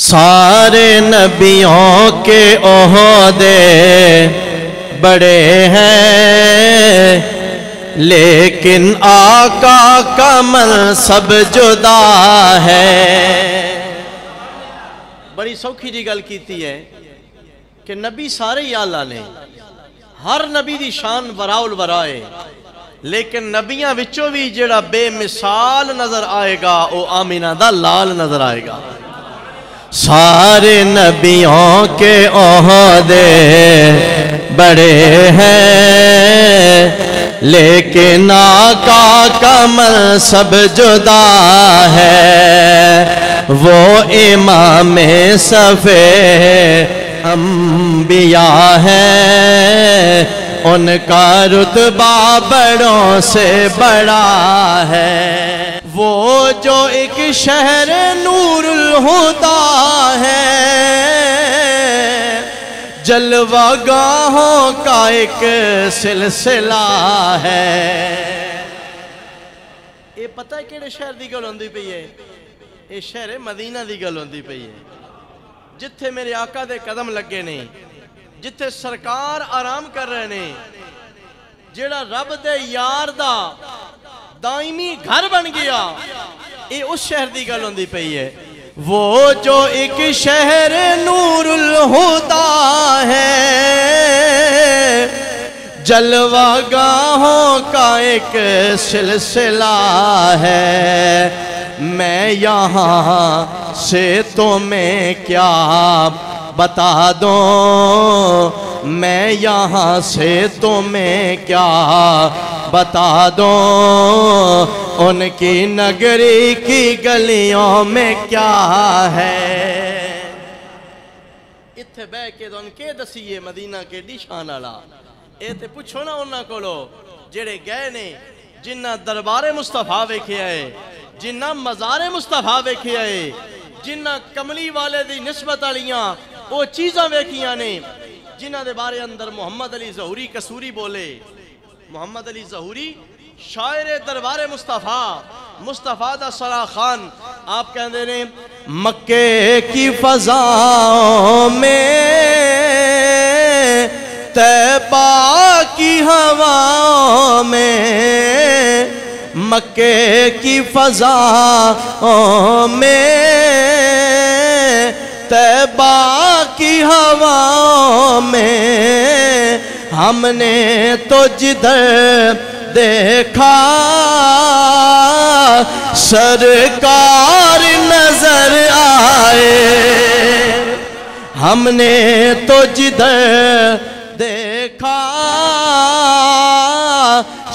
سارے نبیوں کے عہدے بڑے ہیں، لیکن آقا کا منصب جدا ہے۔ بڑی سوکھی جی گل کیتی ہے کہ نبی سارے ہی آلہ نے، ہر نبی دی شان وراء الورا ہے، لیکن نبیاں وچوں بھی جڑا بے مثال نظر آئے گا وہ آمینہ دا لال نظر آئے گا۔ سارے نبیوں کے عہدے بڑے ہیں، لیکن آقا کا منصب جدا ہے۔ وہ امام صف انبیاء ہے، ان کا رتبہ بڑوں سے بڑا ہے۔ وہ جو ایک شہر نور الہدا ہے، جلوہ گاہوں کا ایک سلسلہ ہے۔ یہ پتہ ہے کیڑے شہر دی گل ہوندی پئی ہے؟ یہ شہر مدینہ دی گل ہوندی پئی ہے، جتھے میرے آقا دے قدم لگے نے، جتھے سرکار آرام کر رہے نے، جیڑا رب دے یار دا دائمی گھر بن گیا، یہ اس شہر دی گل ہوندی پئی ہے۔ وہ جو ایک شہر نور الہدا ہے، جلوہ گاہوں کا ایک سلسلہ ہے۔ میں یہاں سے تمہیں کیا بتا دوں، میں یہاں سے تمہیں کیا بتا دوں، ان کی نگری کی گلیوں میں کیا ہے۔ اتھے بے کے دون کے دسیے مدینہ کے ڈیشان آلا، اے تے پوچھو نا انہاں کولو جڑے گئے نے، جنہ دربار مصطفیٰ ویکھے آئے، جنہ مزار مصطفیٰ ویکھے آئے، جنہ کملی والے دی نسبت آلیاں وہ چیزاں ویکھیاں نے، جنہ دے بارے اندر محمد علی ظہوری کسوری بولے۔ محمد علی ظہوری شاعر دربار مصطفیٰ، مصطفیٰ دا صلاح خان، آپ کہندے نے مکے کی فضاؤں میں، طیبہ کی ہواؤں میں، مکے کی فضاؤں میں، طیبہ کی ہواؤں میں، ہم نے تو جدھر دیکھا سرکار نظر آئے، ہم نے تو جدھر دیکھا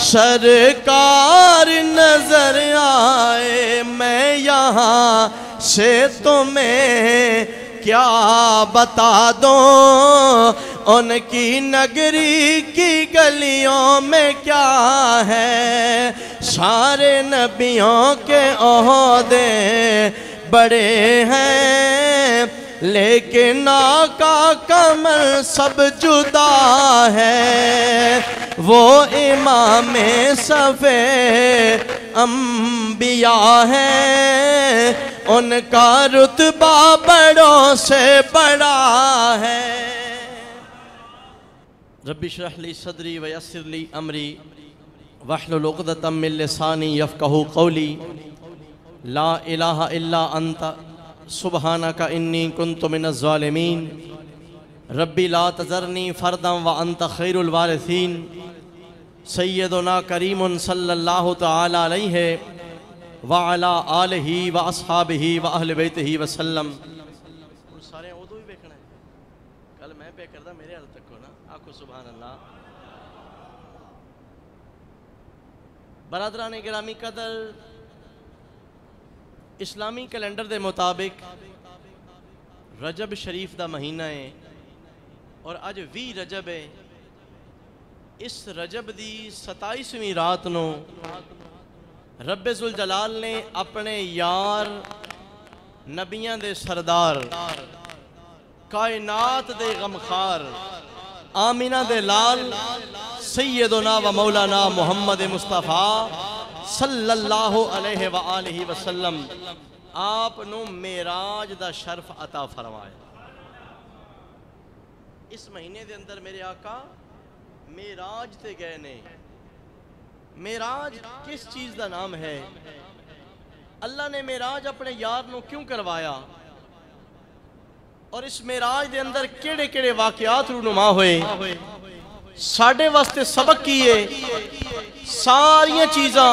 سرکار نظر آئے۔ میں یہاں سے تمہیں کیا بتا دوں، ان کی نگری کی گلیوں میں کیا ہے۔ سارے نبیوں کے عہدے بڑے ہیں، لیکن آقا کا منصب جدا ہے۔ وہ امام صف انبیاء ہے، ان کا رتبہ بڑوں سے بڑا ہے۔ رب اشرح لی صدری ویسر لی امری واحلل عقدۃ من لسانی یفقہوا قولی۔ لا الہ الا انت سبحانک انی کنت من الظالمین۔ ربی لا تذرنی فردا وانت خیر الوارثین۔ سیدنا کریم صلی اللہ تعالی علیہ وعلا آلہ واصحابہ واہل بیتہ وسلم۔ سارے اردو ہی بیکھنا ہے، کل میں پہ کردہ میرے حال تک ہو نا، آکھو سبحان اللہ۔ برادران گرامی قدر، اسلامی کیلنڈر دے مطابق رجب شریف دا مہینہ ہے اور اج 20 رجب ہے۔ اس رجب دی 27ویں رات نو رب ذوالجلال نے اپنے یار نبیاں دے سردار، کائنات دے غمخار، آمینہ دے لال سیدنا و مولانا محمد مصطفیٰ صلی اللہ علیہ وآلہ وسلم آپ نو معراج دا شرف عطا فرمایا۔ اس مہینے دے اندر میرے آقا معراج تے گئے نے۔ معراج کس چیز دا نام ہے؟ اللہ نے معراج اپنے یار نو کیوں کروایا، اور اس معراج دے اندر کیڑے کیڑے واقعات رونما ہوئے، ساڑھے واسطے سبق کیے، ساریاں چیزاں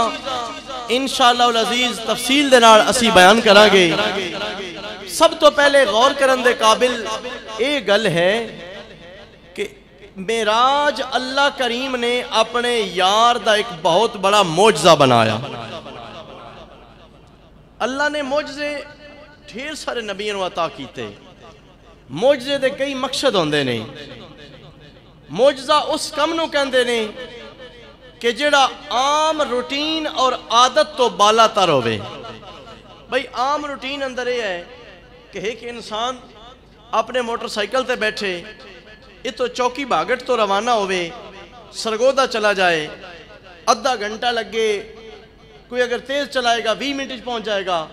انشاءاللہ العزیز تفصیل دے نال اسی بیان کرا گے۔ سب تو پہلے غور کرن دے قابل اے گل ہے کہ معراج اللہ کریم نے اپنے یار دا ایک بہت بڑا معجزہ بنایا۔ اللہ نے معجزے ڈھیر سارے نبیوں کو عطا کیتے۔ معجزے دے کئی مقصد ہوندے نے۔ معجزہ اس کم نو کہندے نے کہ جڑا عام روٹین اور عادت تو بالا تر ہوئے۔ بھئی عام روٹین اندر یہ ہے کہ ایک انسان اپنے موٹر سائیکل تے بیٹھے، یہ تو چوکی باغٹ تو روانہ ہوئے، سرگودہ چلا جائے، آدھا گھنٹہ لگے، کوئی اگر تیز چلائے گا 20 منٹ پہنچ جائے گا،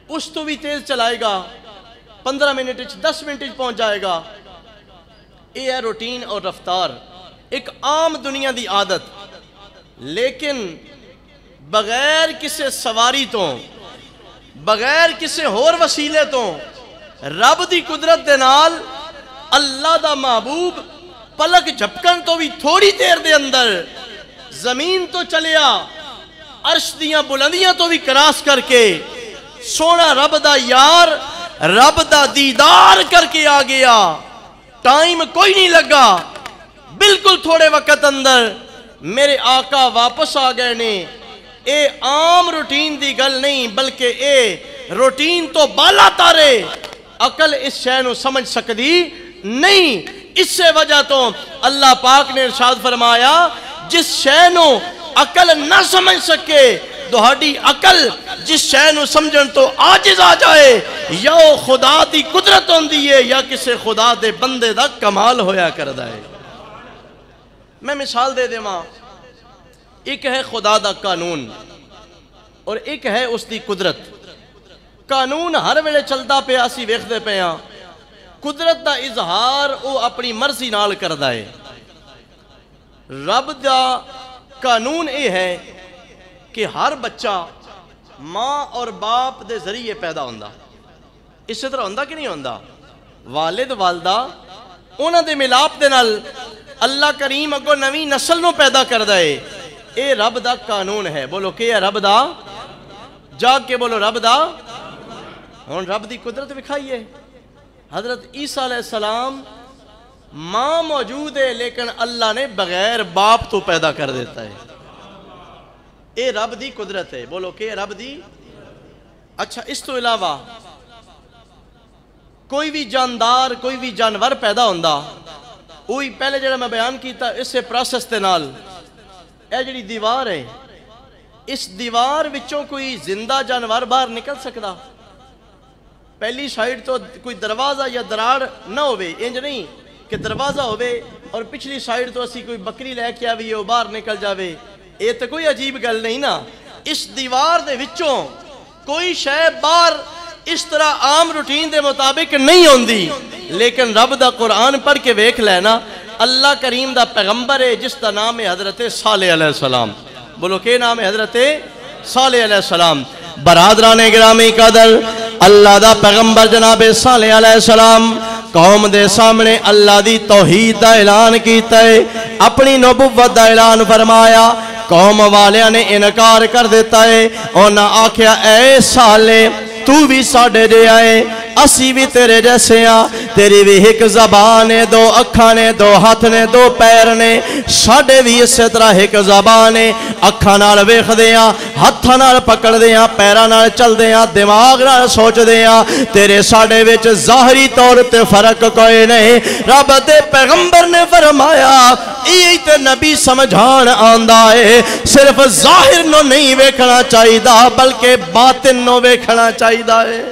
اس تو بھی تیز چلائے گا 15 منٹ 10 منٹ پہنچ جائے گا۔ یہ ہے روٹین اور رفتار، ایک عام دنیا دی عادت۔ لیکن بغیر کسی سواری تو، بغیر کسی اور وسیلے تو، رب دی قدرت دے نال اللہ دا محبوب پلک جھپکن تو بھی تھوڑی دیر دے اندر زمین تو چلیا، عرش دیاں بلندیاں تو بھی کراس کر کے سونا رب دا یار رب دا دیدار کر کے آ گیا۔ ٹائم کوئی نہیں لگا، بالکل تھوڑے وقت اندر میرے آقا واپس آ گئے نے۔ اے عام روٹین دی گل نہیں، بلکہ اے روٹین تو بالا تارے، عقل اس شے نو سمجھ سکتی نہیں۔ اس سے وجہ تو اللہ پاک نے ارشاد فرمایا جس شے نو عقل نہ سمجھ سکے، دوہاڈی عقل جس شے نو سمجھن تو عاجز آ جائے، یا وہ خدا دی قدرت ہوندی ہے یا کسے خدا دے بندے دا کمال ہویا کردا ہے۔ میں مثال دے دے ماں، ایک ہے خدا دا قانون اور ایک ہے اس دی قدرت۔ قانون ہر ویلے چلدا پیا، اسی ویکھدے پے ہاں۔ قدرت دا اظہار وہ اپنی مرضی نال کردا ہے۔ رب دا قانون یہ ہے کہ ہر بچہ ماں اور باپ دے ذریعے پیدا ہوندا۔ اس طرح ہوندا کہ نہیں ہوندا؟ والد والدہ انہاں دے ملاپ دے نال اللہ کریم اگو نویں نسل نو پیدا کردا ہے۔ اے رب دا قانون ہے۔ بولو کہ ہے رب دا؟ جاگ کے بولو رب دا۔ ہن رب دی قدرت وکھائیے۔ حضرت عیسیٰ علیہ السلام ماں موجود ہے لیکن اللہ نے بغیر باپ تو پیدا کر دیتا ہے۔ اے رب دی قدرت ہے۔ بولو کہ رب دی۔ اچھا، اس تو علاوہ کوئی بھی جاندار، کوئی بھی جانور پیدا ہوندا، وہی پہلے جڑا میں بیان کیتا اسے پروسیس دے نال اے جڑی دیوار ہے، اس دیوار وچوں کوئی زندہ جانور باہر نکل سکدا؟ پہلی سائیڈ تو کوئی دروازہ یا دراڑ نہ ہوئے، انج نہیں کہ دروازہ ہوئے اور پچھلی سائیڈ تو اسی کوئی بکری لے کے آوی وہ باہر نکل جاوے۔ یہ تو کوئی عجیب گل نہیں نا۔ اس دیوار دے وچوں کوئی شے باہر اس طرح عام روٹین دے مطابق نہیں ہوندی، لیکن رب دا قرآن پڑھ کے ویکھ لینا، اللہ کریم دا پیغمبر ہے جس دا نام ہے حضرت صالح علیہ السلام۔ بولو کہ نام ہے حضرت صالح علیہ السلام۔ برادران گرامی قدر، اللہ دا پیغمبر جناب صالح علیہ السلام قوم دے سامنے اللہ دی توحید دا اعلان کیتا ہے، اپنی نبوت دا اعلان فرمایا۔ قوم والیاں نے انکار کر دیتا ہے، انہاں آکھیا اے صالح تو بھی ساڑھے دے آئے، اسی بھی تیرے جیسے ہاں، تیری بھی ایک زبان ہے، دو اکھاں نے، دو ہاتھ نے، دو پیر نے، ساڑھے بھی اسی طرح ایک زبان ہے، اکھاں نال ویکھ دیاں، ہاتھاں نال پکڑ دیاں، پیراں نال چل دیاں، دماغ نال سوچ دیاں، تیرے ساڑھے وچ ظاہری طور تے فرق کوئی نہیں۔ رب دے پیغمبر نے فرمایا یہ تے نبی سمجھان آندا ہے، صرف ظاہر نو نہیں ویکھنا چاہیدا بلکہ باطن نو ویکھنا چاہیدا ہے۔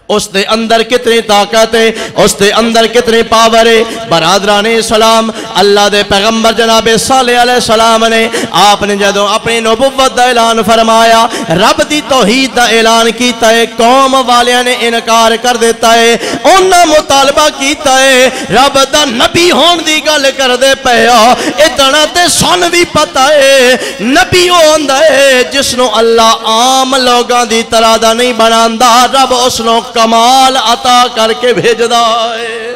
اس دے اندر کتنی طاقت ہے، اس دے اندر کتنی پاور ہے۔ برادران اسلام، اللہ دے پیغمبر جناب صالح علیہ السلام نے آپ نے جدوں اپنی نبوت دا اعلان فرمایا، رب دی توحید دا اعلان کیتا ہے، قوم والیاں نے انکار کر دیتا ہے، انہاں مطالبہ کیتا ہے رب دا نبی ہون دی گل کر دے پیا، اتنا تے سن بھی پتا ہے نبی ہوندا ہے جس نو اللہ عام لوگاں دی طرح دا نہیں بناندا، رب اس نو کمال عطا کر کے بھیجدا ہے،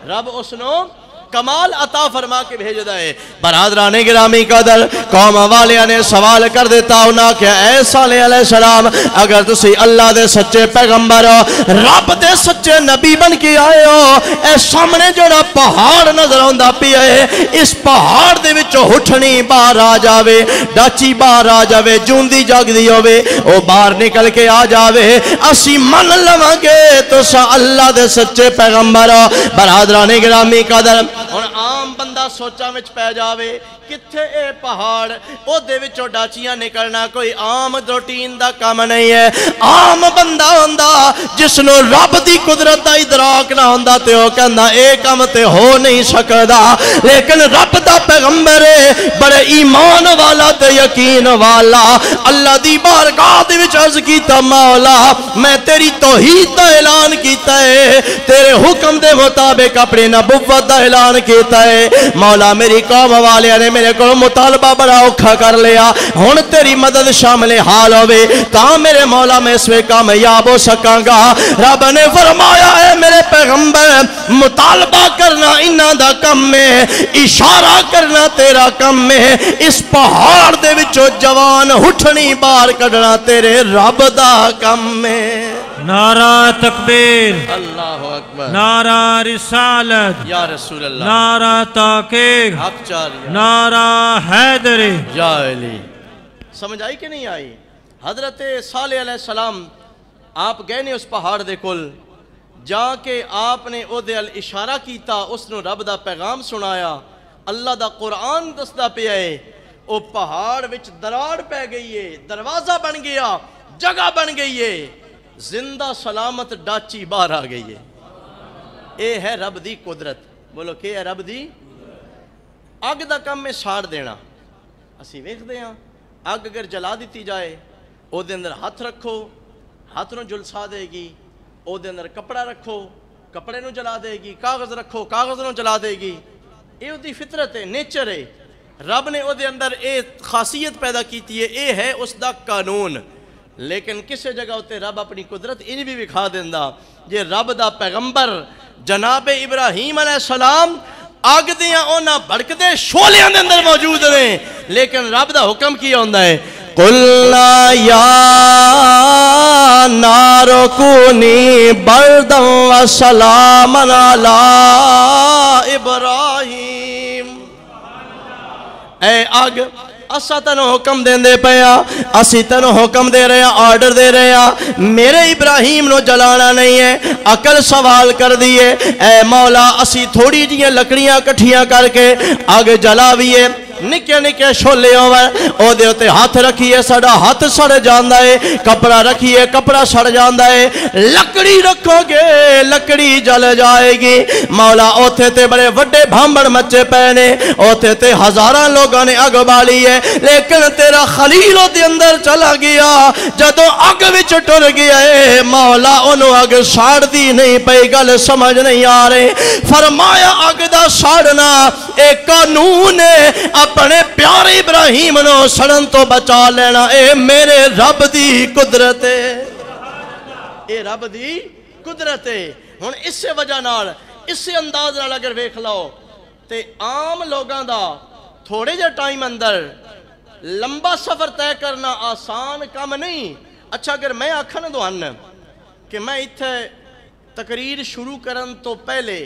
رب اس نو کمال عطا فرما کے بھیجدا ہے۔ برادران گرامی قدر، قوم والیاں نے سوال کر دیتا انہاں کہ اے صالح علیہ السلام، اگر تسی اللہ دے سچے پیغمبر ہو، رب دے سچے نبی بن کے آئے ہو، اے سامنے جڑا پہاڑ نظر آندا پیا ہے، اس پہاڑ دے وچوں ہٹھنی باہر آ جاوے، ڈاچی باہر آ جاوے، جوندی جاگدی ہووے، او باہر نکل کے آ جاوے، اسی من لواں گے تساں اللہ دے سچے پیغمبر ہو۔ برادران گرامی قدر، اور عام بندہ سوچا وچ پہ جاوے کتھے اے پہاڑ، او دے وچوں ڈاچیاں نکلنا کوئی عام روٹین دا کام نہیں ہے۔ عام بندہ ہوندا جس نو رب دی قدرت دا ادراک نہ ہوندا تے او کہندا اے کام تے ہو نہیں سکدا، لیکن رب دا پیغمبر ہے، بڑے ایمان والا تے یقین والا، اللہ دی بارگاہ دے وچ عرض کیتا مولا میں تیری توحید دا اعلان کیتا ہے، تیرے حکم دے مطابق اپنی نبوت دا اعلان کیتا ہے، مولا میری قوم والے نے میرے کو مطالبہ بڑا اوکھا کر لیا، ہن تیری مدد شامل حال ہوئے تاں میرے مولا میں اس میں کامیاب ہو سکاں گا۔ رب نے فرمایا ہے میرے پیغمبر، مطالبہ کرنا انہاں دا کم میں، اشارہ کرنا تیرا کم میں، اس پہاڑ دے وچوں جوان ہٹھنی باہر کڈنا تیرے رب دا کم میں۔ نعرہ تکبیر، اللہ اکبر، نعرہ رسالت، یا رسول اللہ، نعرہ تحقیق، حق چاریہ، نعرہ حیدری۔ یا علی۔ سمجھ آئی کہ نہیں آئی؟ حضرت صالح علیہ السلام آپ گئے نے اس پہاڑ دے کل، جا کے آپ نے او دے اشارہ کیتا، اس نے رب دا پیغام سنایا، اللہ دا قرآن دستا پہ آئے، او پہاڑ وچ دراڑ پہ گئی ہے، دروازہ بن گیا، جگہ بن گئی ہے، زندہ سلامت ڈاچی باہر آ گئی ہے۔ اے ہے رب دی قدرت، بولو کہ ہے رب دی؟ اگ دا کم میں ساڑ دینا، اسی ویکھ دے ہاں، اگ اگر جلا دیتی جائے، او دے اندر ہاتھ رکھو، ہاتھ نو جلسا دے گی، او دے اندر کپڑا رکھو، کپڑے نو جلا دے گی، کاغذ رکھو، کاغذ نو جلا دے گی، اے او دی فطرت ہے، نیچر ہے، رب نے او دے اندر اے خاصیت پیدا کیتی ہے، اے ہے اس دا قانون۔ لیکن کسے جگہ ہوتے رب اپنی قدرت انہی بھی بکھا دیندہ، یہ رب دا پیغمبر جناب ابراہیم علیہ السلام آگ دیاں اونا بھڑکدے شولیاں دے اندر موجود رہے، لیکن رب دا حکم کیا ہوندہ ہے قُلْنَا يَا نَارُ كُونِي بَرْدًا وَسَلَامًا عَلَىٰ إِبْرَاهِيمَ۔ اے آگ اسا تنو حکم دین دے پیا، اسی تنو حکم دے رہے ہیں، آرڈر دے رہے ہیں، میرے ابراہیم نو جلانا نہیں ہے، عقل سوال کر دیئے، اے مولا اسی تھوڑی جیے لکڑیاں کٹھیاں کر کے آگ جلاویے، نکے نکے شولے ہوئے، او دے ہوتے ہاتھ رکھیے سڑا ہاتھ سڑ جاندہ ہے، کپڑا رکھیے کپڑا سڑ جاندہ ہے، لکڑی رکھو گے لکڑی جل جائے گی۔ مولا اوتھے تے بڑے وڈے بھامبڑ مچے پہنے، اوتھے تے ہزاراں لوگاں نے اگ بالی ہے، لیکن تیرا خلیل دے اندر چلا گیا، جدو اگ وچ ٹر گیا ہے، مولا انہوں اگ ساڑ دی نہیں پئی، گل سمجھ نہیں آ رہے، فرمایا اگ دا ساڑنا ایک قانون ہے، اپنے پیارے ابراہیم نو سڑن تو بچا لینا، اے میرے رب دی قدرت ہے، اے رب دی قدرت ہے۔ ہن اس سے وجہ نال اس انداز نال اگر ویکھ لو تے عام لوگاں دا تھوڑے جے ٹائم اندر لمبا سفر طے کرنا آسان کام نہیں۔ اچھا اگر میں آکھن دوان کہ میں اتھے تقریر شروع کرن تو پہلے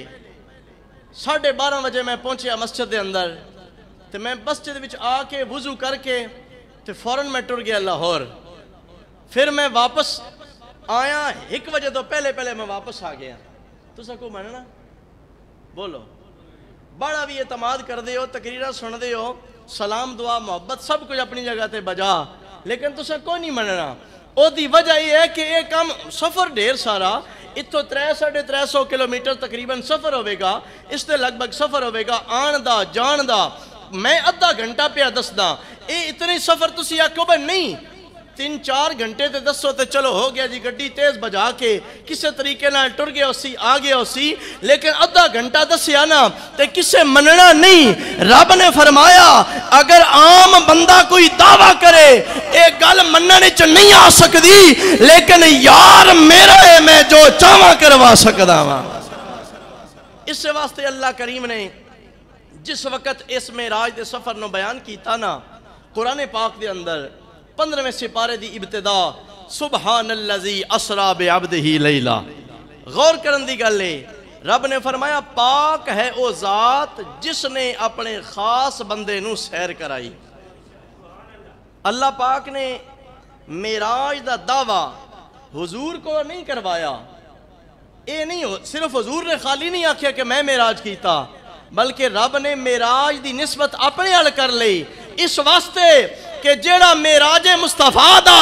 12:30 بجے میں پہنچیا مسجد دے اندر، تو میں مسجد وچ آ کے وضو کر کے تو فوراً میں ٹر گیا لاہور، پھر میں واپس آیا 1 بجے تو پہلے میں واپس آ گیا۔ تو سکو مننا بولو، بڑا بھی اعتماد کر دے ہو، تقریرہ سن دے ہو، سلام دعا محبت سب کچھ اپنی جگہ تے بجا، لیکن تو سکو نہیں مننا۔ او دی وجہ یہ ہے کہ یہ کام سفر ڈھیر سارا اتو 300-350 کلومیٹر تقریباً سفر ہوئے گا، اس تے لگ بھگ سفر ہوئے گا آن دا جان دا، میں آدھا گھنٹہ پہ دس دا، اے اتنی سفر تسی آکھو بھائی نہیں 3-4 گھنٹے تے دسو تے چلو ہو گیا جی، گڈی تیز بجا کے کسے طریقے نہ ٹر گیا اسی آ گیا اسی، لیکن آدھا گھنٹہ دسیا نا تے کسے مننا نہیں۔ رب نے فرمایا اگر عام بندہ کوئی دعویٰ کرے ایک گل مننے چ نہیں آ سکتی، لیکن یار میرا ہے میں جو چاہواں کروا سکدا ہاں۔ اس سے واسطے اللہ کریم نے جس وقت اس معراج دے سفر نو بیان کیتا نا قرآن پاک دے اندر 15ویں سپارے دی ابتدا سبحان الذی اسرا بعبدہ لیلا، غور کرن دی گل ہے، رب نے فرمایا پاک ہے او ذات جس نے اپنے خاص بندے نو سیر کرائی۔ اللہ پاک نے معراج دا دعویٰ حضور کو نہیں کروایا، اے نہیں صرف حضور نے خالی نہیں آکھیا کہ میں معراج کیتا، بلکہ رب نے معراج دی نسبت اپنے حل کر لی اس واسطے کہ جیڑا معراج مصطفیٰ دا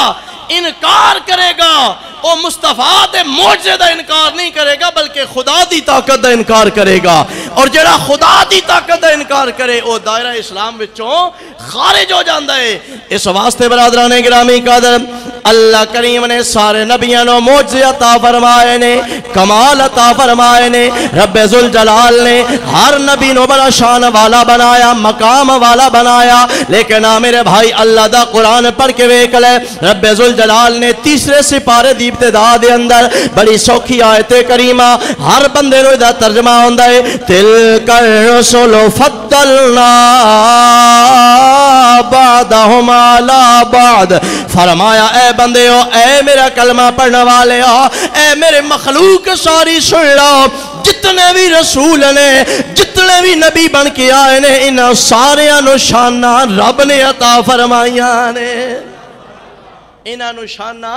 انکار کرے گا وہ مصطفیٰ دے معجزے دا انکار نہیں کرے گا بلکہ خدا دی طاقت دا انکار کرے گا، اور جیڑا خدا دی طاقت دا انکار کرے وہ دائرہ اسلام وچوں خارج ہو جاندا ہے۔ اس واسطے برادران گرامی قدر اللہ کریم نے سارے نبیوں نو معجزے عطا فرمائے نے، کمال عطا فرمائے نے، رب ذوالجلال نے ہر نبی نو بڑا شان والا بنایا، مقام والا بنایا، لیکن میرے بھائی اللہ دا قرآن پڑھ کے ویکھ لے، رب ذوالجلال نے تیسرے سپارے دی ابتدا دے اندر بڑی سوکھی آیت کریمہ ہر بندے نو دا ترجمہ ہوندا ہے، تلک الرسل فضلنا بعضهم على بعض، فرمایا اے بندے ہو، اے میرا کلمہ پڑھنے والے ہو، اے میرے مخلوق ساری سن لو، جتنے بھی رسول نے جتنے بھی نبی بن کے آئے نے ان سارے نو شانہ رب نے عطا فرمائیاں نے، انہاں نو شانہ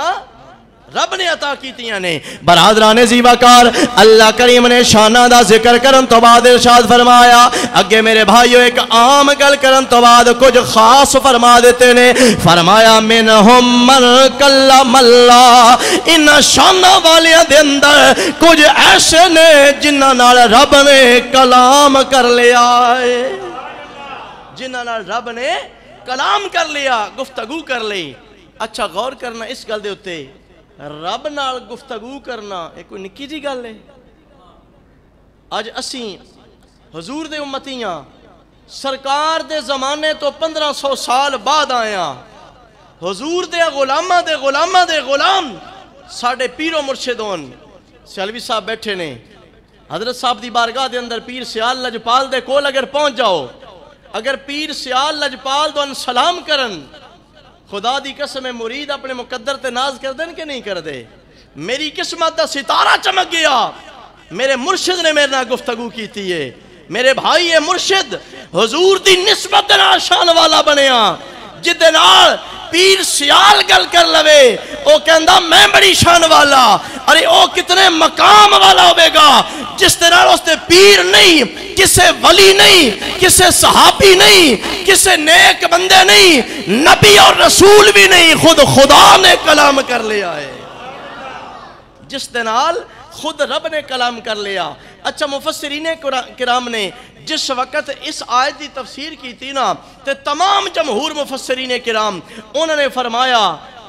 رب نے عطا کیتیاں نے۔ برادران زیوکار اللہ کریم نے شانہ دا ذکر کرن تو بعد ارشاد فرمایا، اگے میرے بھائیو ایک عام گل کرن تو بعد کچھ خاص فرما دیتے نے، فرمایا منہم من کلم اللہ، ان شانہ والیاں دے اندر کچھ ایسے نے جنہاں نال رب نے کلام کر لیا ہے، جنہاں نال رب نے کلام کر لیا، گفتگو کر لی۔ اچھا غور کرنا اس گل دے ہوتے، رب نال گفتگو کرنا ایک کوئی نکی جی گل ہے؟ آج اسیں حضور دے امتیاں سرکار دے زمانے تو 1500 سال بعد آیا، حضور دے غلامہ دے غلامہ دے غلام ساڑھے پیر و مرشدون سیالوی صاحب بیٹھے نے، حضرت صاحب دی بارگاہ دے اندر پیر سیال لجپال دے کول اگر پہنچ جاؤ، اگر پیر سیال لجپال دو ان سلام کرن، خدا دی قسم مرید اپنے مقدر تے ناز کر دیں کہ نہیں کر دے؟ میری قسمت دا ستارہ چمک گیا، میرے مرشد نے میرے نال گفتگو کیتی ہے، میرے بھائی یہ مرشد حضور دی نسبت نال شان والا بنیا، جدے نال پیر سیال گل کر لوے او کہندا میں بڑی شان والا، ارے او کتنے مقام والا ہوئے گا جس طرح اس تے پیر نہیں، کسے ولی نہیں، کسے صحابی نہیں، کسے نیک بندے نہیں، نبی اور رسول بھی نہیں، خود خدا نے کلام کر لیا ہے، جس دنال خود رب نے کلام کر لیا۔ اچھا مفسرین کرام نے جس وقت اس آیت دی تفسیر کی تھی نا تے تمام جمہور مفسرین کرام انہوں نے فرمایا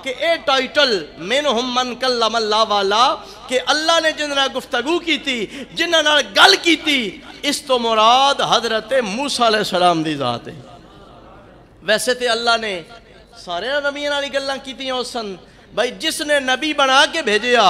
کہ اے ٹائٹل منہم من کلم اللہ والا کہ اللہ نے جنہاں گفتگو کی تھی، جنہاں گل کی تھی، اس تو مراد حضرت موسیٰ علیہ السلام دی ذات ہے۔ ویسے تے اللہ نے سارے نبیوں والی گلاں کیتیاں سن، بھائی جس نے نبی بنا کے بھیجیا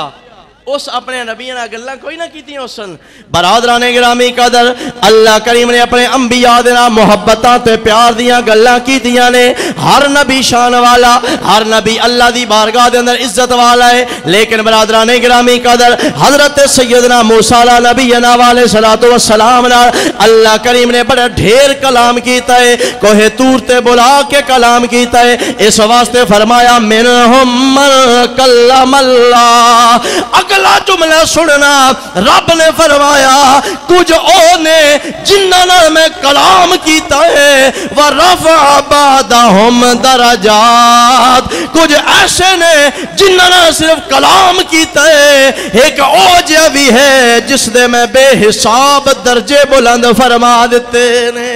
اس اپنے نبیوں نے گلاں کوئی نہ کیتیاں سن۔ برادران گرامی قدر اللہ کریم نے اپنے انبیاء دے نال محبتاں تے پیار دیاں گلاں کیتیاں نے، ہر نبی شان والا، ہر نبی اللہ دی بارگاہ دے اندر عزت والا ہے، لیکن برادران گرامی قدر حضرت سیدنا موسیٰ علیہ نبینا علیہ الصلوۃ والسلام نال اللہ کریم نے بڑا ڈھیر کلام کیتا ہے، کوہ طور تے بلا کے کلام کیتا ہے، اس واسطے فرمایا منہم من کلم اللہ، اگلے اگلا جملہ سننا رب نے فرمایا کچھ او نے جنہاں نال میں کلام کیتا ہے ورفع بعضهم درجات کچھ ایسے نے جنہاں نال صرف کلام کیتا ہے ایک او جہا بھی ہے جس دے میں بے حساب درجے بلند فرما دیتے نے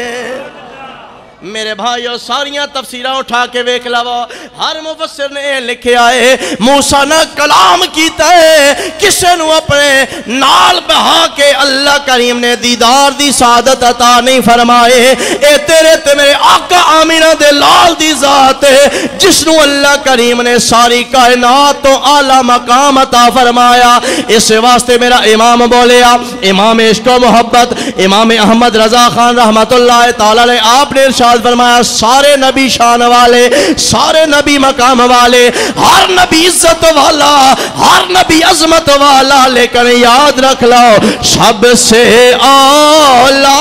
میرے بھائیو ساریاں تفسیریں اٹھا کے ویکھ لو ہر مفسر نے لکھے آئے موسیٰ نے کلام کیتا ہے کسے نو اپنے نال بہا کے اللہ کریم نے دیدار دی سعادت عطا نہیں فرمائے اے تیرے تے میرے آقا آمینہ دے لال دی ذات ہے جس نو اللہ کریم نے ساری کائنات تو اعلیٰ مقام عطا فرمایا اس واسطے میرا امام بولیا امام عشق و محبت امام احمد رضا خان رحمت اللہ تعالی آپ نے ارشاد فرمایا سارے نبی شان والے سارے نبی مقام والے ہر نبی عزت والا ہر نبی عظمت والا لیکن یاد رکھ لو سب سے اولا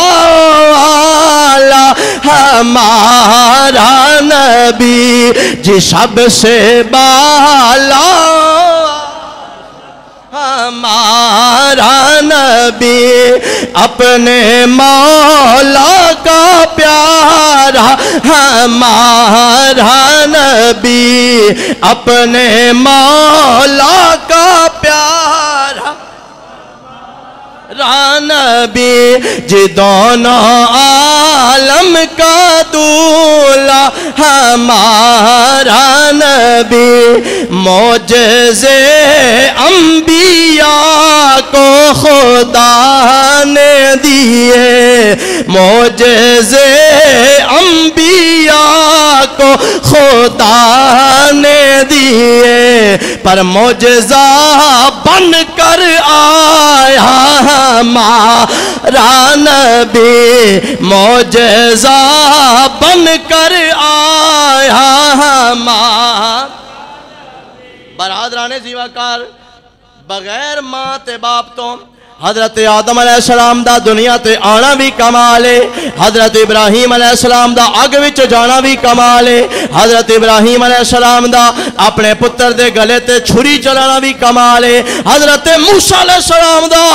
ہمارا نبی جی سب سے بالا ہمارا نبی اپنے مولا کا پیارا ہمارا نبی اپنے مولا کا پیارا نبی جی دونوں عالم کا دولا ہمارا نبی معجزے انبیاء کو خدا نے دیے معجزے انبیاء کو خدا نے دیے پر معجزہ بن کر آیا ہمارا نبی معجزہ بن کر آیا ہمارا برادران زیوکار بغیر ماں تے باپ تو حضرت آدم علیہ السلام دا دنیا تے آنا بھی کمال ہے حضرت ابراہیم علیہ السلام دا اگ وچ جانا بھی کمال ہے حضرت ابراہیم علیہ السلام دا اپنے پتر دے گلے تے چھری چلانا بھی کمال ہے حضرت موسیٰ علیہ السلام دا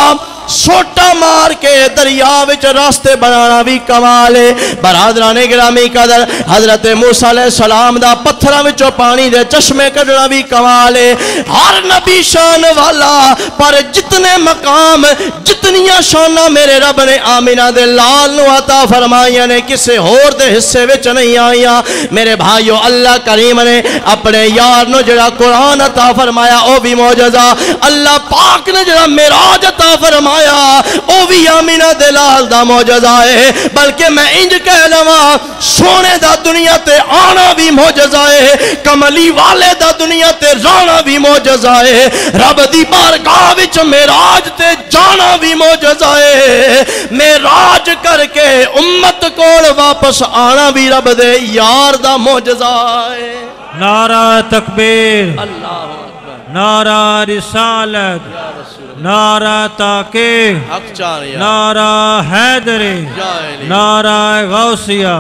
سوٹا مار کے دریا وچ راستے بنانا بھی کمال ہے برادران گرامی قدر حضرت موسیٰ علیہ السلام دا پتھراں وچوں پانی دے چشمے کڈنا بھی کمال ہے ہر نبی شان والا پر جتنے مقام جتنیاں شانہ میرے رب نے آمینہ دے لال نو عطا فرمائیاں نے کسے ہور دے حصے وچ نہیں آئیاں میرے بھائیو اللہ کریم نے اپنے یار نو جڑا قرآن عطا فرمایا او بھی معجزہ اللہ پاک نے جڑا معراج عطا فرمایا او بھی آمینہ دلال دا معجزہ ہے بلکہ میں انج کہہ لواں سونے دا دنیا تے آنا بھی معجزہ ہے کملی والے دا دنیا تے رانا بھی معجزہ ہے رب دی بارگاہ وچ معراج تے جانا بھی معجزہ ہے معراج کر کے امت کول واپس آنا بھی رب دے یار دا معجزہ ہے نعرہ تکبیر اللہ اکبر نعرہ رسالت نعرہ تحقیق حق چاریہ نعرہ حیدری نعرہ غوثیہ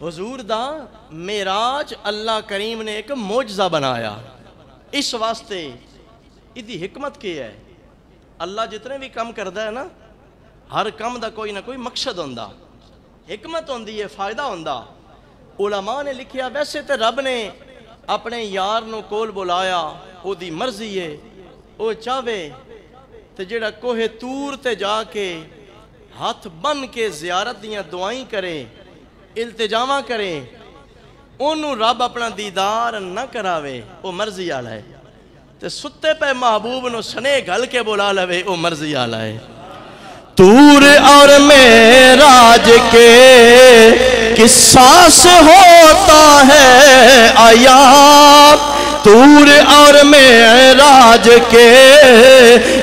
حضور دا معراج اللہ کریم نے ایک معجزہ بنایا اس واسطے ادھی حکمت کی ہے اللہ جتنے بھی کم کردہ ہے نا ہر کم دا کوئی نہ کوئی مقصد ہوندہ حکمت ہوندی ہے فائدہ ہوندہ علماء نے لکھیا ویسے تے رب نے اپنے یار نو کول بلایا او دی مرضی ہے او چاہوے تے جڑا کوہ تور تے جا کے ہاتھ بن کے زیارت دیاں دعائیں کرے التجامہ کرے انہوں رب اپنا دیدار نہ کراوے او مرضی آلہ ہے تے ستے پہ محبوب نو سنے گھل کے بولا لوے او مرضی آلہ ہے تور اور معراج کے قصہ سے ہوتا ہے عیاب تور اور معراج کے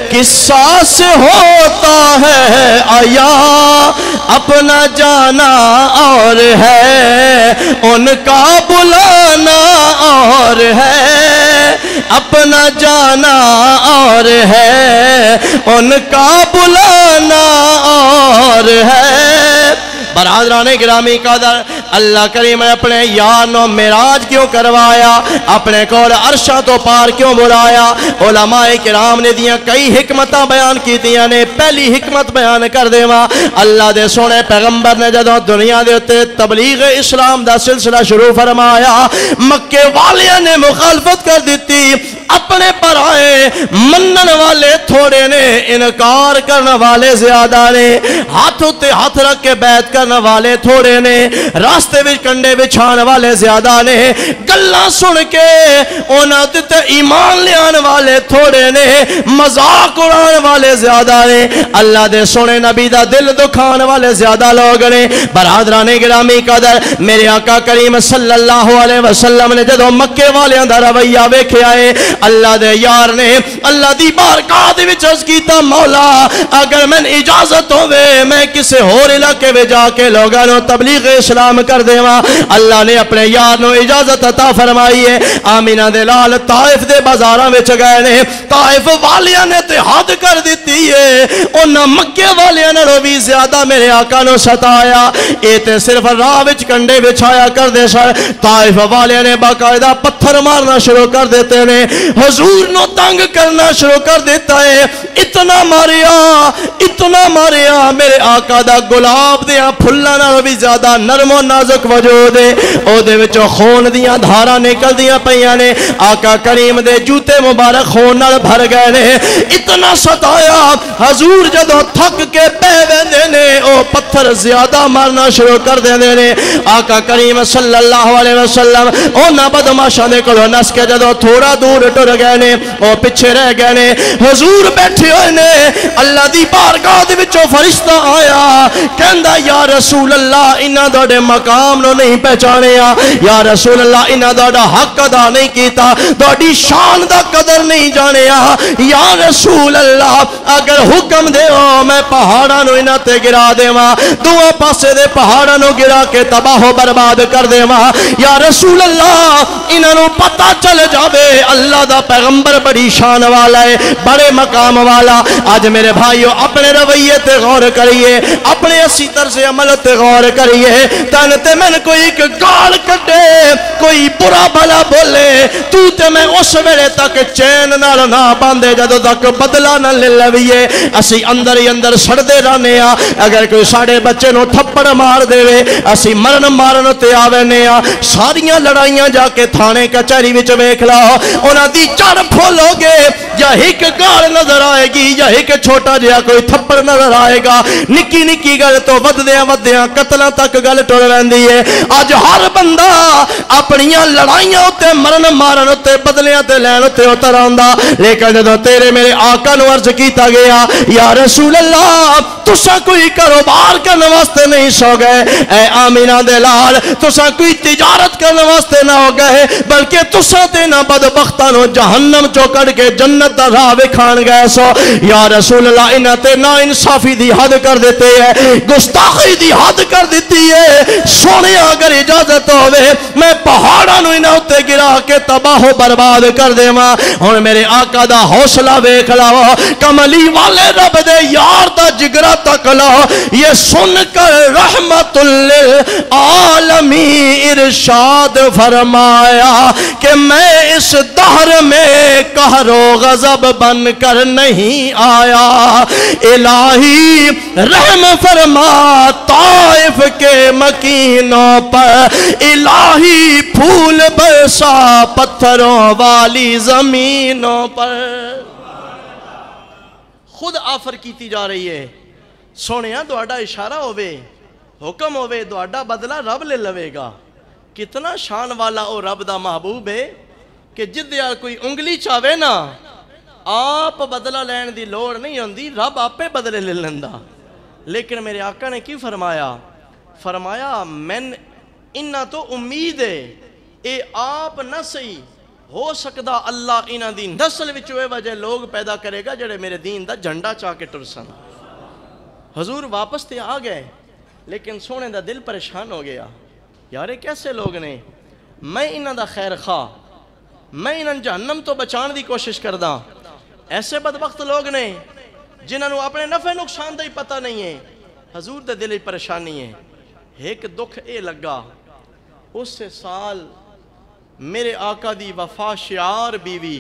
قصہ سے ہوتا ہے عیاب اپنا جانا اور ہے ان کا بلانا اور ہے اپنا جانا اور ہے ان کا بلانا اور ہے برادران گرامی قدر اللہ کریم نے اپنے یار نو معراج کیوں کروایا اپنے کول عرشاں تو پار کیوں بلایا علماء کرام نے دیاں کئی حکمتاں بیان کیتیاں نے پہلی حکمت بیان کر دیواں اللہ دے سونے پیغمبر نے جدوں دنیا دے اتے تبلیغ اسلام دا سلسلہ شروع فرمایا مکے والیاں نے مخالفت کر دیتی اپنے پر آئے منن والے تھوڑے نے انکار کرنے والے زیادہ نے ہاتھ اتے ہاتھ رکھ کے بیعت کرنے والے تھوڑے نے راستے وچ کنڈے بچھانے والے زیادہ نے گلاں سن کے انہاں تے ایمان لیان والے تھوڑے نے مذاق اڑان والے زیادہ نے اللہ دے سونے نبی دا دل دکھان والے زیادہ لوگ نے برادران گرامی قدر میرے آقا کریم صلی اللہ علیہ وسلم نے جدوں مکے والیاں دا رویہ ویکھیا ہے اللہ دے یار نے اللہ دی بارگاہ دے وچ عرض کیتا مولا اگر میں اجازت ہوے میں کسے اور علاقے وچ جا کے لوگاں نو تبلیغ اسلام کر دیواں اللہ نے اپنے یار نو اجازت عطا فرمائی ہے آمینہ دے لال طائف دے بازاراں وچ گئے نے طائف والیاں نے تے حد کر دتی ہے انہاں مکے والیاں نے بھی زیادہ میرے آقا نو ستایا اے تے صرف راہ وچ کنڈے بچھایا کر دے سن طائف والیاں نے باقاعدہ پتھر مارنا شروع کر دیتے نے حضور نو تنگ کرنا شروع کر دیتا ہے اتنا ماریا میرے آقا دا گلاب دیاں پھلاں نال بھی زیادہ نرم و نازک وجود ہے او دے وچوں خون دیاں دھاراں نکل دیاں پیاں نے آقا کریم دے جوتے مبارک خون نال بھر گئے نے اتنا ستایا حضور جدوں تھک کے پے ویندے نے او پتھر زیادہ مارنا شروع کر دیندے نے آقا کریم صلی اللہ علیہ وسلم انہاں بدماشاں دے کولوں نس کے جدوں تھوڑا دور ٹر گئے نے او پیچھے رہ گئے نے حضور بیٹھے ہوئے نے اللہ دی بارگاہ دے وچوں فرشتہ آیا کہندا یا رسول اللہ انہاں دے مقام نو نہیں پہچانیا یا رسول اللہ انہاں دا حق ادا نہیں کیتا تہاڈی شان دا قدر نہیں جانیا یا رسول اللہ اگر حکم دیو میں پہاڑاں نو انہاں تے گرا دیواں دوواں پاسے دے پہاڑاں نو گرا کے تباہ و برباد کر دیواں یا رسول اللہ انہاں نو پتہ چل جاوے اللہ دا پیغمبر بڑی شان والا ہے بڑے مقام والا آج میرے بھائیو اپنے رویے تے غور کریے اپنے اسی طرز عمل تے غور کریے تن تے میں کوئی ایک گال کٹے کوئی برا بھلا بولے تو تے میں اس ویلے تک چین نال نہ باندھے جدوں تک بدلہ نہ لے لویے اسی اندر ہی اندر سڑدے رہنے ہاں اگر کوئی ساڈے بچے نو تھپڑ مار دے اسی مرن مارن تے آوینے ہاں ساریاں لڑائیاں جا کے تھانے کچہری وچ ویکھ لاؤ انہاں دی جڑ پھولو گے یا ایک گال نظر آئے گی یا ایک چھوٹا جہا کوئی تھپڑ نظر آئے گا نکی نکی گل تو ودیاں قتلاں تک گل ٹر ویندی ہے اج ہر بندہ اپنیاں لڑائیاں تے مرن مارن تے بدلیاں تے لین تے اتر آندا لیکن جدوں تیرے میرے آقا نو عرض کیتا گیا یا رسول اللہ تساں کوئی کاروبار کرنے واسطے نہیں سو گئے اے آمینہ دے لال تساں کوئی تجارت کرنے واسطے نہ ہو گئے بلکہ تساں تے نہ بدبختاں نو جہنم چوں کڈ کے جنت دا راہ وکھان گئے سو یا رسول اللہ انہاں تے نا انصافی دی حد کر دیتے ہے گستاخی دی حد کر دیتی ہے سونے اگر اجازت ہوے میں پہاڑاں نو انہاں تے گرا کے تباہ و برباد کر دیواں ہن میرے آقا دا حوصلہ ویکھ لاؤ کملی والے رب دے یار دا جگرا تک لاؤ یہ سن کر رحمت للعالمین ارشاد فرمایا کہ میں اس دہر میں قہر و غضب بن کر نہیں آیا الہی رحم فرما طائف کے مکینوں پر الہی پھول برسا پتھروں والی زمینوں پر خود آفر کیتی جا رہی ہے سونیا دوڑا اشارہ ہوئے حکم ہوئے دوڑا بدلہ رب لے لوے گا کتنا شان والا او رب دا محبوب ہے کہ جد یار کوئی انگلی چاہوے نا آپ بدلہ لین دی لوڑ نہیں ہوندی رب آپ پہ بدلے لے لندا لیکن میرے آقا نے کی فرمایا میں انہا تو امید ہے اے آپ نہ صحیح ہو سکدا اللہ انہا دی نسل وچوے وجہ لوگ پیدا کرے گا جڑے میرے دین دا جھنڈا چاہ کے ٹرسن حضور واپس تے آ گئے لیکن سونے دا دل پریشان ہو گیا یارے کیسے لوگ نے میں انہا دا خیر خواہ میں انہاں جہنم تو بچان دی کوشش کرداں ایسے بدبخت لوگ نے جنہاں نو اپنے نفع نقصان دا ہی پتہ نہیں ہے حضور دے دل پریشانی ہے ایک دکھ اے لگا اس سال میرے آقا دی وفا شعار بیوی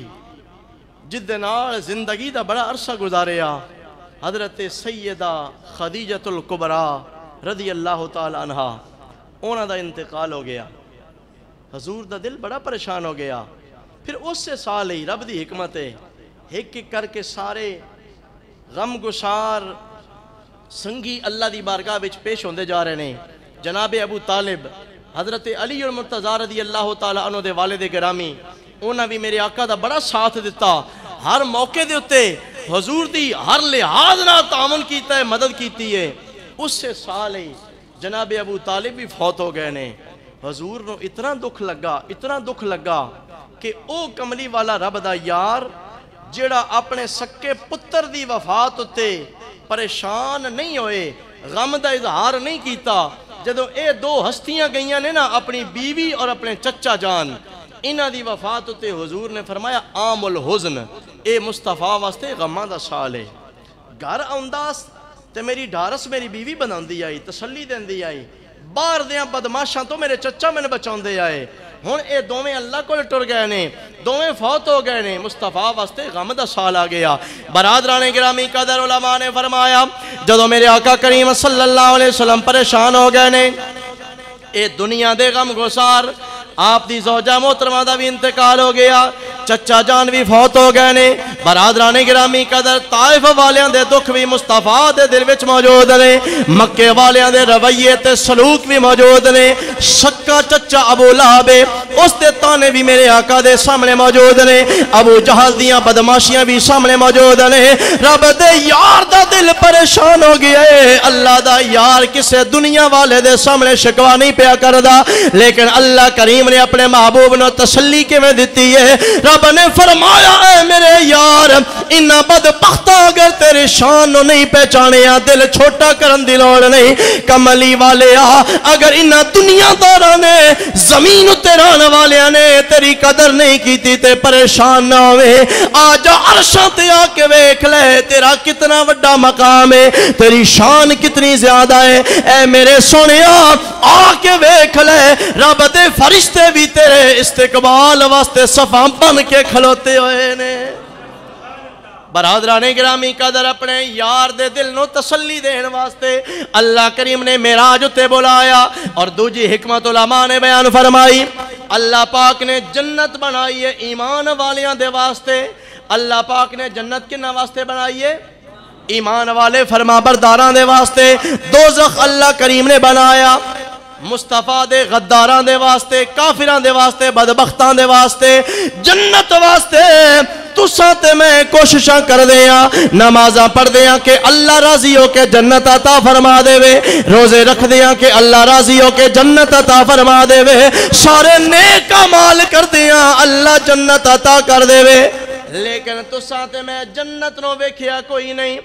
جد نال زندگی دا بڑا عرصہ گزاریا حضرت سیدہ خدیجۃ الکبریٰ رضی اللہ تعالی عنہ انہاں دا انتقال ہو گیا. حضور دا دل بڑا پریشان ہو گیا. پھر اس سے سال ہی رب دی حکمت ہے ایک ایک کر کے سارے غم گسار سنگی اللہ دی بارگاہ وچ پیش ہوندے جا رہے ہیں. جناب ابو طالب حضرت علی المرتضیٰ رضی اللہ تعالی عنہ دے والد گرامی انہاں بھی میرے آقا دا بڑا ساتھ دیتا. ہر موقع دے اتے حضور دی ہر لحاظ نہ تعاون کیتا ہے مدد کیتی ہے. اس سے سال ہی جناب ابو طالب بھی فوت ہو گئے نے. حضور نو اتنا دکھ لگا کہ او کملی والا رب دا یار جڑا اپنے سکے پتر دی وفات اتے پریشان نہیں ہوئے غم دا اظہار نہیں کیتا. جدو اے دو ہستیاں گئیاں نے نا اپنی بیوی اور اپنے چچا جان انہاں دی وفات اتے حضور نے فرمایا عام الحزن اے مصطفیٰ واسطے غماں دا سال ہے. گھر آنداس تے میری ڈھارس میری بیوی بناندی آئی تسلی دیندی آئی باہر دیاں بدماشاں تو میرے چچا میں نے بچاندے آئے. ہن اے دوویں اللہ کو ٹر گئے نے دوویں فوت ہو گئے نے مصطفیٰ واسطے غم دا سال آ گیا. برادران گرامی قدر علماء نے فرمایا جدو میرے آقا کریم صلی اللہ علیہ وسلم پریشان ہو گئے نے اے دنیا دے غم گسار آپ دی زوجہ محترمہ دا بھی انتقال ہو گیا چچا جان بھی فوت ہو گئے نے. برادران گرامی قدر طائف والیاں دے دکھ بھی مصطفیٰ دے دل وچ موجود نے. مکے والیاں دے رویے تے سلوک بھی موجود نے. سکا چچا ابو لہب اس دے تانے بھی میرے آقا دے سامنے موجود نے. ابو جہل دیاں بدماشیاں بھی سامنے موجود نے. رب دے یار دا دل پریشان ہو گیا ہے. اللہ دا یار کسے دنیا والے دے سامنے شکوا نہیں پیا کردا لیکن اللہ کریم نے اپنے محبوب نو تسلی کے میں دیتی ہے. رب نے فرمایا اے میرے یار انہاں بدبختہ اگر تیرے شان نو نہیں پہچانیا دل چھوٹا کرن دی لوڑ نہیں. کملی والے اگر انہاں دنیا داراں نے زمین تے رہن والیاں نے تیری قدر نہیں کیتی تے پریشان نہ ہوئے. آ جا عرشاں تے آ کے ویکھ لے تیرا کتنا وڈا مقام ہے تیری شان کتنی زیادہ ہے. اے میرے سونیا آ کے ویکھ لے رب دے فرشتے بھی تیرے استقبال واسطے صفاں بن کے کھلوتے ہوئے نے. برادران گرامی قدر اپنے یار دے دل نو تسلی دین واسطے اللہ کریم نے معراج تے بلایا. اور دوجی حکمت علماء نے بیان فرمائی اللہ پاک نے جنت بنائی ہے ایمان والیاں دے واسطے. اللہ پاک نے جنت کنا واسطے بنائی ہے ایمان والے فرما برداراں دے واسطے. دوزخ اللہ کریم نے بنایا مصطفیٰ دے غداراں دے واسطے کافراں دے واسطے بدبختاں دے واسطے. جنت واسطے تساں تے میں کوششاں کر دیاں نمازاں پڑھ دیاں کہ اللہ راضی ہو کے جنت عطا فرما دے وے. روزے رکھ دیاں کہ اللہ راضی ہو کے جنت عطا فرما دے وے. سارے نیک اعمال کر دیاں اللہ جنت عطا کر دے وے. لیکن تساں تے میں جنت نو ویکھیا کوئی نہیں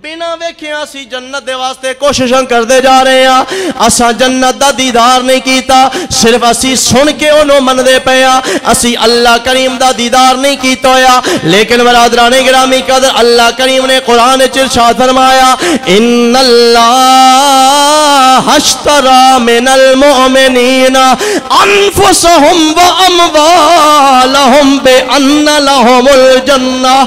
بنا ویکھیا اسی جنت دے واسطے کوششاں کر دے جا رہے ہیں. اساں جنت دا دیدار نہیں کیتا صرف اسی سن کے انہوں من دے پیا اسی اللہ کریم دا دیدار نہیں کیتا ہویا. لیکن برادران گرامی قدر اللہ کریم نے قرآن ارشاد فرمایا ان اللہ اشترى من المؤمنین انفسهم واموالهم بان لهم الجنہ.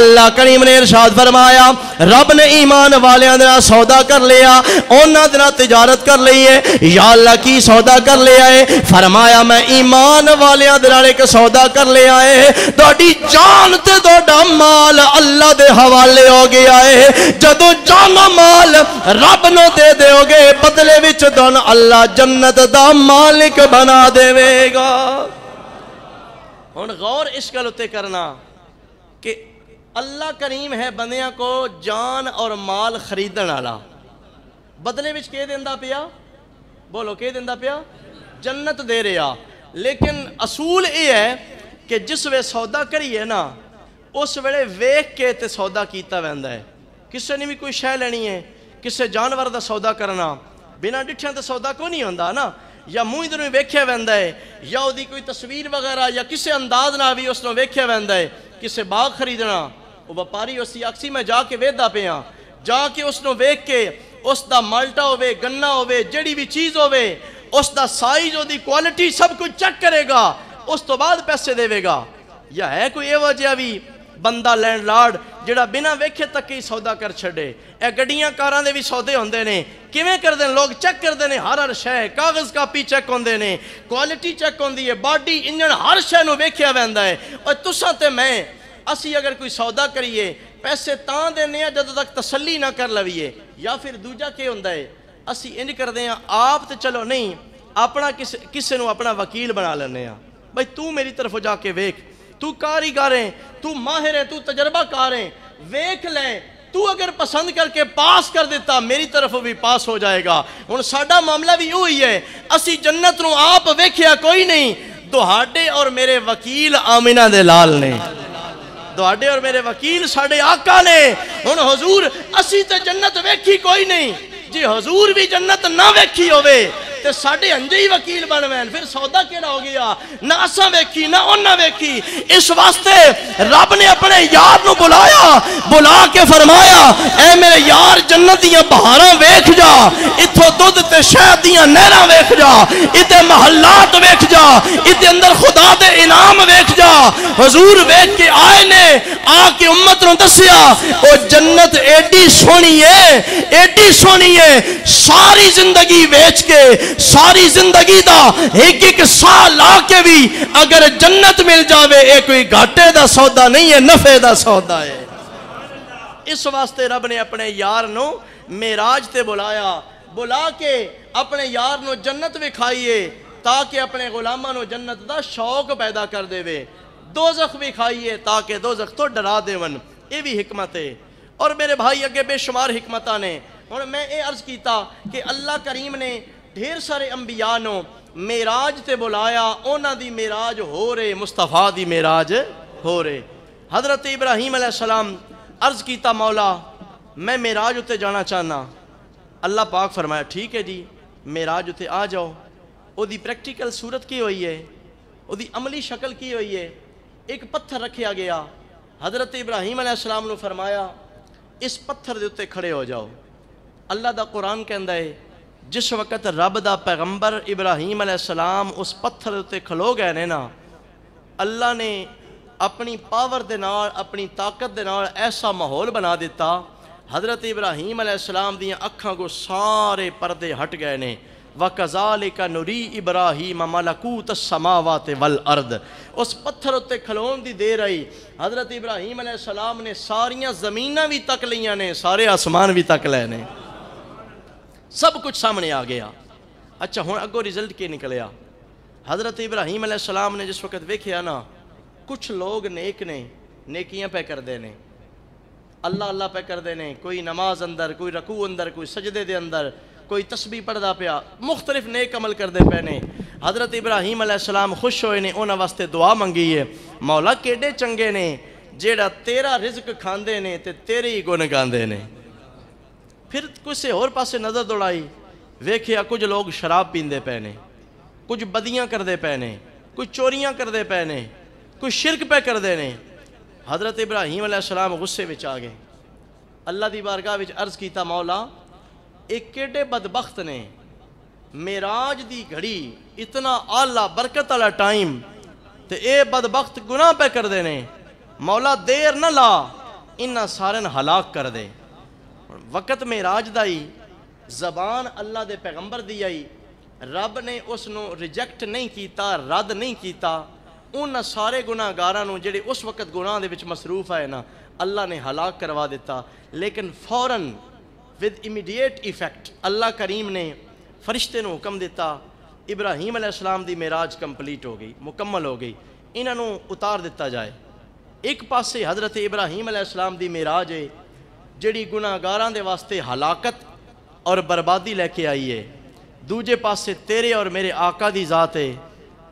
اللہ کریم نے ارشاد فرمایا رب نے ایمان والیاں دے سودا کر لیا انہاں دے تجارت کر لی ہے. یا اللہ کی سودا کر لیا ہے فرمایا میں ایمان والیاں دے ایک سودا کر لیا ہے تہاڈی جان تے تہاڈا مال اللہ دے حوالے ہو گیا ہے. جدوں جان مال رب نو دے دیو گے بدلے وچ دن اللہ جنت دا مالک بنا دے گا. ہن غور اس گل تے کرنا کہ اللہ کریم ہے بندیاں کو جان اور مال خریدن والا بدلے وچ کے دیندا پیا بولو کے دیندا پیا جنت دے رہا. لیکن اصول یہ ہے کہ جس وے سودا کریے نا اس ویلے ویکھ کے تے سودا کیتا ویندا ہے. کسے نے بھی کوئی شے لینی ہے کسے جانور دا سودا کرنا بنا ڈٹھیاں تے سودا کو نہیں ہوندا نا یا منہ ادھر ویکھیا ویندا ہے یا اودی کوئی تصویر وغیرہ یا کسے انداز نہ بھی اس نو ویکھیا ویندا ہے. کسے باغ خریدنا وہ وپاری اسی اکسی میں جا کے ویدا پیاں جا کے اس نو ویکھ کے اس دا مالٹا ہوئے گنا ہوئے جڑی بھی چیز ہوئے اس the size who the quality سب کچھ چیک کرے گا اس تو بعد پیسے دے گا یا ہے کوئی وجہ بھی بندہ لینڈ لارڈ جڑا بنا ویکھے تک ہی سودا کر چھڑے اے گڈیاں کاراں دے بھی سودے ہوندے نے کیویں کردے نے لوگ چیک کردے نے ہر شے کاغذ کاپی چیک ہوندے نے کوالٹی چیک ہوندی ہے باڈی انجن ہر شے نو ویکھیا ویندا ہے اور تساں تے میں اسی اگر کوئی سودا کریے پیسے تاں دینے ہیں جدوں تک تسلی نہ کر لویے یا پھر دوجا کی ہوندا ہے اسی انج کردے ہیں آپ تے چلو نہیں اپنا کسے نو اپنا وکیل بنا لینے ہیں بھائی تو میری طرف جا کے ویکھ تو کاریگر ہے تو ماہر ہے تو تجربہ کار ہے ویکھ لے تو اگر پسند کر کے پاس کر دیتا میری طرف بھی پاس ہو جائے گا ہن ساڈا معاملہ بھی وہی ہے اسی جنت نو آپ ویکھیا کوئی نہیں دہاڑے اور میرے وکیل آمینہ دے لال نے دہاڑے اور میرے وکیل ساڑے آقا نے ہن حضور اسی تے جنت ویکھی کوئی نہیں جی حضور بھی جنت نہ ویکھی ہوئے تے ساڑے انجے ہی وکیل بنوین پھر سودا کیڑا ہو گیا نہ اساں ویکھی نہ انہاں ویکھی اس واسطے رب نے اپنے یار نو بلا کے فرمایا اے میرے یار جنت دیاں بہاراں ویکھ جا اتھوں دودھ تے شہد دیاں نہراں ویکھ جا اتے محلات ویکھ جا اتے اندر خدا دے انعام ویکھ جا حضور ویکھ کے آئے نے آ کے امت نو دسیا او جنت ایڈی سونی ہے ساری زندگی ویچ کے ساری زندگی دا ایک سال لا کے بھی اگر جنت مل جاوے ایک کوئی گھاٹے دا سودا نہیں ہے نفع دا سودا ہے اس واسطے رب نے اپنے یار نو معراج تے بلا کے اپنے یار نو جنت وکھائیے تاکہ اپنے غلاماں نو جنت دا شوق پیدا کر دے وے دوزخ بھی کھائیے تاکہ دوزخ تو ڈرا دے ون یہ بھی حکمت ہے اور میرے بھائی اگے بے شمار حکمتاں نے اور میں یہ عرض کیتا کہ اللہ کریم نے ڈھیر سارے انبیاء نو معراج تے بلایا اونا دی معراج ہو رہے مصطفیٰ دی معراج ہو رہے حضرت ابراہیم علیہ السلام عرض کیتا مولا میں معراج اتے جانا چاہنا اللہ پاک فرمایا ٹھیک ہے جی معراج اتے آ جاؤ او دی پریکٹیکل صورت کی ہوئی ہے او دی عملی شکل کی ہوئی ہے ایک پتھر رکھیا گیا حضرت ابراہیم علیہ السلام نے فرمایا اس پتھر دے اتے کھڑے ہو جاؤ اللہ دا قرآن کہندا ہے جس وقت رب دا پیغمبر ابراہیم علیہ السلام اس پتھر اتے کھلو گئے نے نا اللہ نے اپنی پاور دے نال اپنی طاقت دے نال ایسا ماحول بنا دیتا حضرت ابراہیم علیہ السلام دیاں اکھاں کو سارے پردے ہٹ گئے نے وَكَذَلِكَ نُرِي إِبْرَاهِيمَ مَلَكُوتَ السَّمَاوَاتِ وَالْأَرْضِ اس پتھر اتے کھلون دی دیر آئی حضرت ابراہیم علیہ السلام نے ساریاں زمیناں بھی تک لیاں نے سارے آسمان بھی تک لے نے سب کچھ سامنے آ گیا اچھا ہون اگو ریزلٹ کی نکلیا حضرت ابراہیم علیہ السلام نے جس وقت ویکھیا نا کچھ لوگ نیک نے نیکیاں پہ کر دینے اللہ پہ کر دینے کوئی نماز اندر کوئی رکوع اندر کوئی سجدے دے اندر کوئی تسبیح پڑھدا پیا مختلف نیک عمل کر دے پے نے حضرت ابراہیم علیہ السلام خوش ہوئے نے انہاں واسطے دعا منگی ہے مولا کیڑے چنگے نے جیڑا تیرا رزق کھاندے نے تے تیرے ہی گن گاندے نے پھر کسے اور پاسے نظر دوڑائی ویکھیا کچھ لوگ شراب پیندے پے نے کچھ بدیاں کر دے پے نے کچھ چوریاں کر دے پے نے کچھ شرک پہ کر دے نے حضرت ابراہیم علیہ السلام غصے وچ آ گئے اللہ دی بارگاہ وچ عرض کیتا مولا ایک کیڑے بدبخت نے معراج دی گھڑی اتنا اعلیٰ برکت والا ٹائم تے اے بدبخت گناہ پہ کر دے نے مولا دیر نہ لا انہاں سارن ہلاک کر دے وقت معراج دائی زبان اللہ دے پیغمبر دی آئی رب نے اس نو ریجیکٹ نہیں کیتا رد نہیں کیتا ان سارے گناہ گاراں نو جڑے اس وقت گناہ دے وچ مصروف آئے نا اللہ نے ہلاک کروا دیتا لیکن فوراً with immediate effect اللہ کریم نے فرشتے نو حکم دیتا ابراہیم علیہ السلام دی معراج کمپلیٹ ہو گئی مکمل ہو گئی انہاں نو اتار دیتا جائے ایک پاسے حضرت ابراہیم علیہ السلام دی معراج ہے جڑی گناہ گاراں دے واسطے ہلاکت اور بربادی لے کے آئی ہے دوجے پاسے تیرے اور میرے آقا دی ذات ہے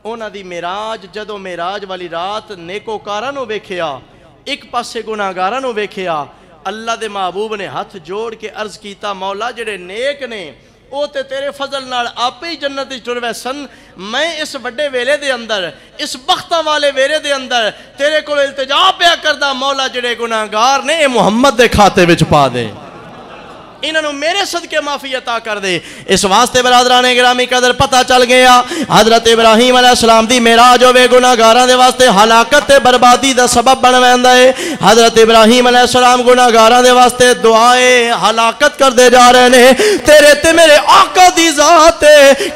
انہاں دی معراج جدوں معراج والی رات نیکوکاراں نو ویکھیا ایک پاسے گناہ گاراں نو ویکھیا اللہ دے محبوب نے ہاتھ جوڑ کے عرض کیتا مولا جڑے نیک نے او تے تیرے فضل نال آپ ہی جنت وچ ٹر ویسن میں اس بڑے ویلے دے اندر اس بختاں والے ویلے دے اندر تیرے کول التجا پیا کردا مولا جڑے گناہگار نے اے محمد دے کھاتے وچ پا دے انہوں نے میرے صدقے معافی عطا کر دے۔ اس واسطے برادران گرامی قدر پتہ چل گیا حضرت ابراہیم علیہ السلام دی معراج ہوے گناہگاراں دے واسطے ہلاکت تے بربادی دا سبب بن ویندا ہے۔ حضرت ابراہیم علیہ السلام گناہگاراں دے واسطے دعائے ہلاکت کر دے جا رہے نے۔ تیرے تے میرے آقا دی ذات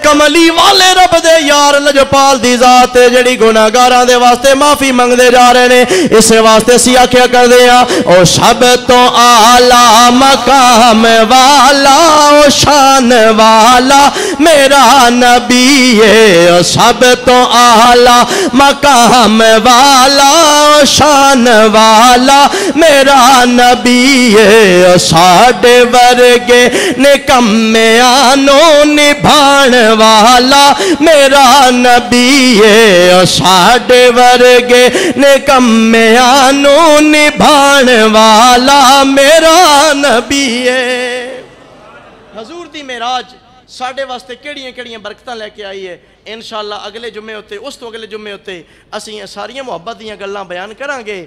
کملی والے رب دے یار لجپال دی ذات جڑی گناہگاراں دے واسطے معافی منگ دے جا رہے نے۔ اس واسطے سی آکھیا کر دے او سب تو اعلیٰ مقام والا او شان والا میرا نبی ہے، او سب تو اعلیٰ مقام والا او شان والا میرا نبی ہے، او ساڈے ورگے نکمیانوں نبھان والا میرا نبی ہے، او ساڈے ورگے نکمیانوں نبھان والا میرا نبی ہے۔ حضور دی معراج ساڈے واسطے کیڑیاں برکتاں لے کے آئی ہے۔ انشاءاللہ اگلے جمعے ہوتے اس تو اگلے جمعے ہوتے اسی ساریاں محبت دیاں گلاں بیان کرانگے۔